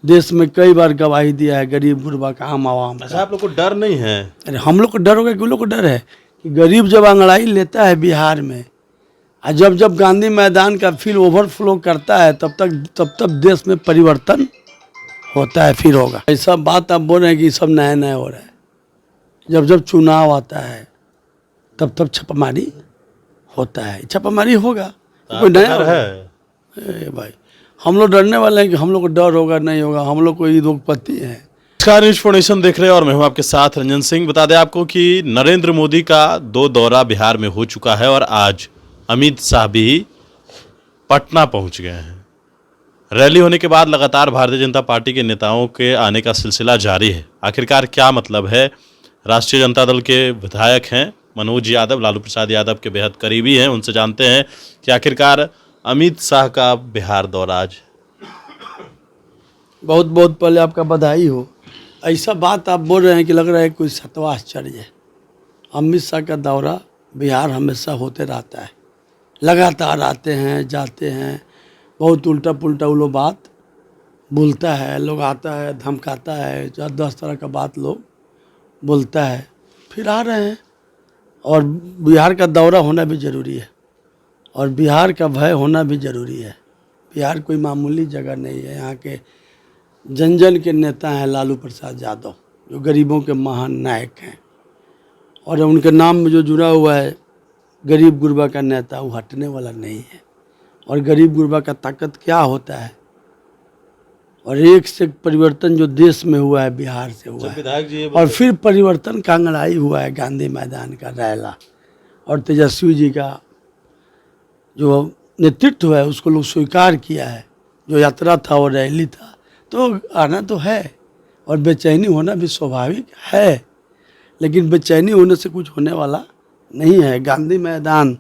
देश में कई बार गवाही दिया है गरीब गुरबा का, आम आवाम अच्छा, का। आप लोग को डर नहीं है? अरे हम लोग को डर होगा, क्यों लोग को डर है कि गरीब जब अंगड़ाई लेता है बिहार में, और जब जब गांधी मैदान का फील्ड ओवरफ्लो करता है, तब देश में परिवर्तन होता है, फिर होगा। ऐसा बात आप बोल रहे हैं कि सब नया नया हो रहा है। जब जब चुनाव आता है तब छापामारी होता है, छापामारी होगा। कोई नया डर है? ए भाई, हम लोग डरने वाले हैं कि हम लोग को डर होगा नहीं होगा, हम लोग को ये रोगपति है। नमस्कार, न्यूज़ फाउंडेशन देख रहे हैं और मैं हूं आपके साथ रंजन सिंह। बता दें आपको कि नरेंद्र मोदी का 2 दौरा बिहार में हो चुका है और आज अमित शाह भी पटना पहुंच गए हैं। रैली होने के बाद लगातार भारतीय जनता पार्टी के नेताओं के आने का सिलसिला जारी है। आखिरकार क्या मतलब है? राष्ट्रीय जनता दल के विधायक हैं मनोज यादव, लालू प्रसाद यादव के बेहद करीबी हैं, उनसे जानते हैं कि आखिरकार अमित शाह का बिहार दौरा आज। बहुत बहुत पहले आपका बधाई हो। ऐसा बात आप बोल रहे हैं कि लग रहा है कोई सतवा आश्चर्य है। अमित शाह का दौरा बिहार हमेशा होते रहता है, लगातार आते हैं जाते हैं, बहुत उल्टा पुल्टा वो लोग बात बोलता है, लोग आता है धमकाता है, 10 तरह का बात लोग बोलता है, फिर आ रहे हैं। और बिहार का दौरा होना भी ज़रूरी है और बिहार का भय होना भी ज़रूरी है। बिहार कोई मामूली जगह नहीं है। यहाँ के जन जन के नेता हैं लालू प्रसाद यादव, जो गरीबों के महान नायक हैं, और उनके नाम में जो जुड़ा हुआ है गरीब गुरबा का नेता, वो हटने वाला नहीं है। और गरीब गुरबा का ताकत क्या होता है, और एक से एक परिवर्तन जो देश में हुआ है बिहार से हुआ है। विधायक जी और फिर परिवर्तन का अंगड़ाई हुआ है गांधी मैदान का रैला, और तेजस्वी जी का जो नेतृत्व है उसको लोग स्वीकार किया है। जो यात्रा था वो रैली था, तो आना तो है और बेचैनी होना भी स्वाभाविक है, लेकिन बेचैनी होने से कुछ होने वाला नहीं है। गांधी मैदान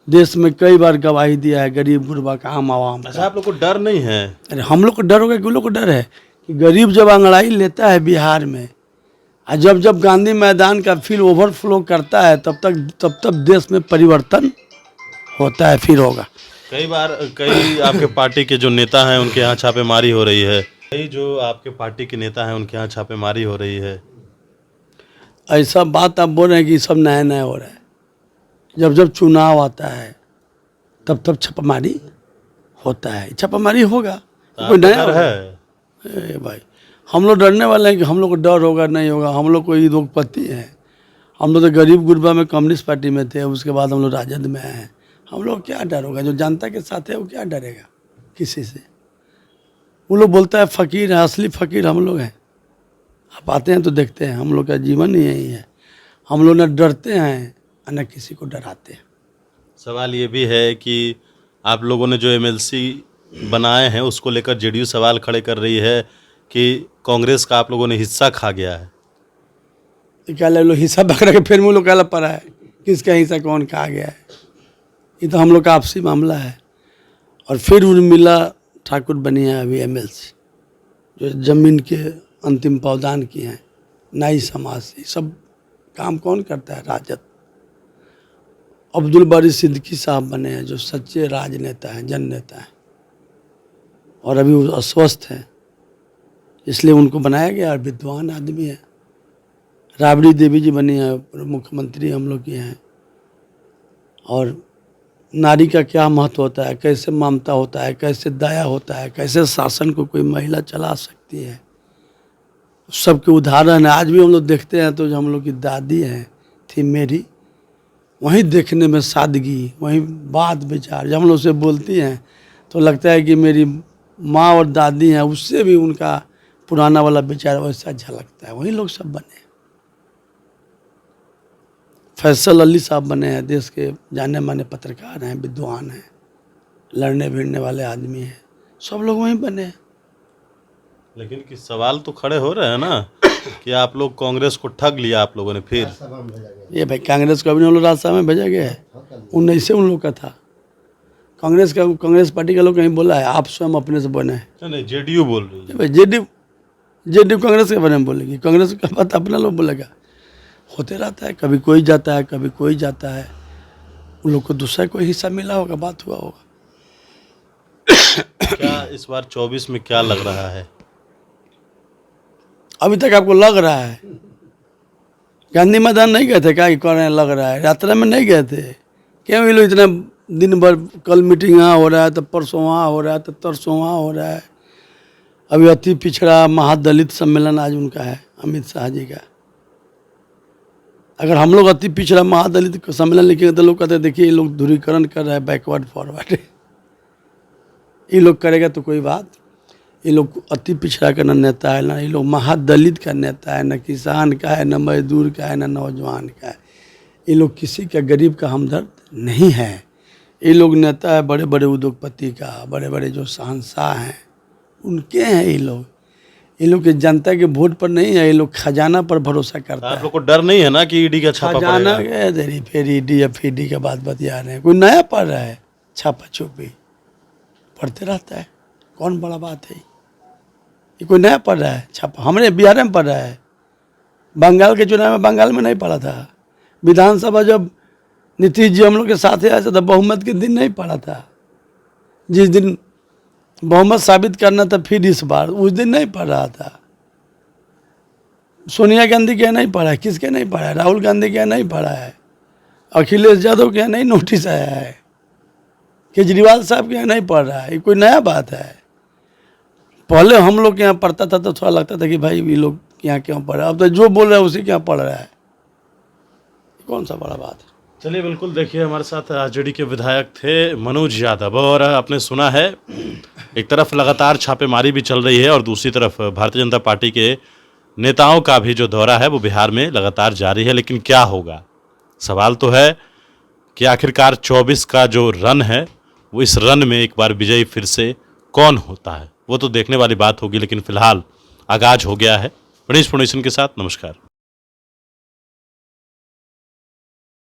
देश में कई बार गवाही दिया है गरीब गुरबा का, आम आवाम का। अच्छा, आप लोग को डर नहीं है? अरे हम लोग को डर होगा, क्यों लोग को डर है कि गरीब जब अंगड़ाई लेता है बिहार में, और जब जब गांधी मैदान का फील्ड ओवरफ्लो करता है, तब देश में परिवर्तन होता है, फिर होगा। कई आपके पार्टी के जो नेता हैं उनके यहाँ छापेमारी हो रही है। कई जो आपके पार्टी के नेता हैं उनके यहाँ छापेमारी हो रही है। ऐसा बात आप बोल रहे हैं कि सब नया नया हो रहा है। जब जब चुनाव आता है तब छापामारी होता है, छापामारी होगा। कोई नया है? ए भाई, हम लोग डरने वाले हैं कि हम लोग को डर होगा नहीं होगा, हम लोग को ये रोगपति है। हम लोग तो गरीब गुरबा में कम्युनिस्ट पार्टी में थे, उसके बाद हम लोग राजद में आए हैं। हम लोग क्या डर होगा? जो जनता के साथ है वो क्या डरेगा किसी से? वो लोग बोलता है फ़कीर है, असली फ़कीर हम लोग हैं। आप आते हैं तो देखते हैं, हम लोग का जीवन ही यही है। हम लोग न डरते हैं न किसी को डराते हैं। सवाल ये भी है कि आप लोगों ने जो एमएलसी बनाए हैं उसको लेकर जेडीयू सवाल खड़े कर रही है कि कांग्रेस का आप लोगों ने हिस्सा खा गया है। तो क्या लोग हिस्सा पकड़ के फिर मुँह लोग क्या पड़ा है, किसका हिस्सा कौन खा गया है? ये तो हम लोग का आपसी मामला है। और फिर उर्मिला ठाकुर बनी है अभी एमएलसी, जो ज़मीन के अंतिम पावदान किए हैं, नाई समाज से। सब काम कौन करता है? राजद। अब्दुल बारी सिद्दीकी साहब बने हैं, जो सच्चे राजनेता हैं, जन नेता हैं, और अभी वो अस्वस्थ हैं, इसलिए उनको बनाया गया। और विद्वान आदमी है। राबड़ी देवी जी बनी है, मुख्यमंत्री हम लोग की हैं। और नारी का क्या महत्व होता है, कैसे ममता होता है, कैसे दया होता है, कैसे शासन को कोई महिला चला सकती है, सबके उदाहरण है। आज भी हम लोग देखते हैं तो जो हम लोग की दादी हैं थी मेरी, वहीं देखने में सादगी, वहीं बात विचार, जब हम लोग से बोलती हैं तो लगता है कि मेरी माँ और दादी हैं, उससे भी उनका पुराना वाला विचार वैसा झलकता है। वहीं लोग सब बने। फैसल अली साहब बने हैं, देश के जाने माने पत्रकार हैं, विद्वान हैं, लड़ने भिड़ने वाले आदमी हैं, सब लोग वहीं बने हैं। लेकिन कि सवाल तो खड़े हो रहे हैं ना कि आप लोग कांग्रेस को ठग लिया आप लोगों ने। फिर ये भाई, कांग्रेस को अभी हम लोग राज्यसभा में भेजा गया है, 19 से उन लोग का था। कांग्रेस पार्टी का लोग कहीं बोला है? आप स्वयं अपने से बने हैं। नहीं, जेडीयू बोल रही है। भाई जेडीयू कांग्रेस के बारे में बोलेगी? कांग्रेस का बात अपना लोग बोलेगा। होते रहता है, कभी कोई जाता है कभी कोई जाता है। उन लोग को दूसरा कोई हिस्सा मिला होगा, बात हुआ होगा। क्या इस बार 24 में क्या लग रहा है? अभी तक आपको लग रहा है? गांधी मैदान नहीं गए थे क्या कि कर रहे हैं लग रहा है? यात्रा में नहीं गए थे? क्यों ये लोग इतना दिन भर, कल मीटिंग यहाँ हो रहा है तो परसों वहाँ हो रहा है तो तरसों वहाँ हो रहा है। अभी अति पिछड़ा महादलित सम्मेलन आज उनका है, अमित शाह जी का। अगर हम लोग अति पिछड़ा महादलित सम्मेलन लिखेंगे तो लोग कहते हैं देखिए ये लोग ध्रुवीकरण कर रहे हैं, बैकवर्ड फॉरवर्ड। ये लोग करेगा तो कोई बात। ये लोग अति पिछड़ा का न नेता है, ना ये लोग महादलित का नेता है, न किसान का है, न मजदूर का है, न नौजवान का है। ये लोग किसी का गरीब का हमदर्द नहीं है। ये लोग नेता है बड़े बड़े उद्योगपति का, बड़े बड़े जो शहंशाह हैं उनके हैं ये लोग। ये लोग के जनता के वोट पर नहीं है, ये लोग खजाना पर भरोसा करता है। आप लोग को डर नहीं है ना कि ईडी का छापा खजाना पड़ेगा? गए देरी फिर ईडी या फीडी का बात बतिया रहे हैं। कोई नया पढ़ रहा है? छापा छुपी पढ़ते रहता है, कौन बड़ा बात है? ये कोई नया पढ़ रहा है छापा? हमने बिहार में पढ़ रहा है। बंगाल के चुनाव में बंगाल में नहीं पढ़ा था। विधानसभा जब नीतीश जी हम लोग के साथ आया था बहुमत के दिन नहीं पढ़ा था। जिस दिन बहुमत साबित करना था फिर इस बार, उस दिन नहीं पढ़ रहा था। सोनिया गांधी के नहीं पढ़ा है, किसके नहीं पढ़ा है? राहुल गांधी के नहीं पढ़ा है, अखिलेश यादव के नहीं नोटिस आया है, केजरीवाल साहब के यहाँ नहीं पढ़ रहा है। ये कोई नया बात है? पहले हम लोग के यहाँ पढ़ता था तो थोड़ा लगता था कि भाई ये लोग यहाँ क्यों पढ़ रहा है। अब तो जो बोल रहा है उसी के यहाँ पढ़ रहा है। कौन सा बड़ा बात है? चलिए बिल्कुल, देखिए हमारे साथ आरजेडी के विधायक थे मनोज यादव, और आपने सुना है एक तरफ लगातार छापेमारी भी चल रही है और दूसरी तरफ भारतीय जनता पार्टी के नेताओं का भी जो दौरा है वो बिहार में लगातार जारी है। लेकिन क्या होगा? सवाल तो है कि आखिरकार 24 का जो रन है वो इस रन में एक बार विजयी फिर से कौन होता है, वो तो देखने वाली बात होगी। लेकिन फिलहाल आगाज हो गया है। गणेश फाउंडेशन के साथ नमस्कार।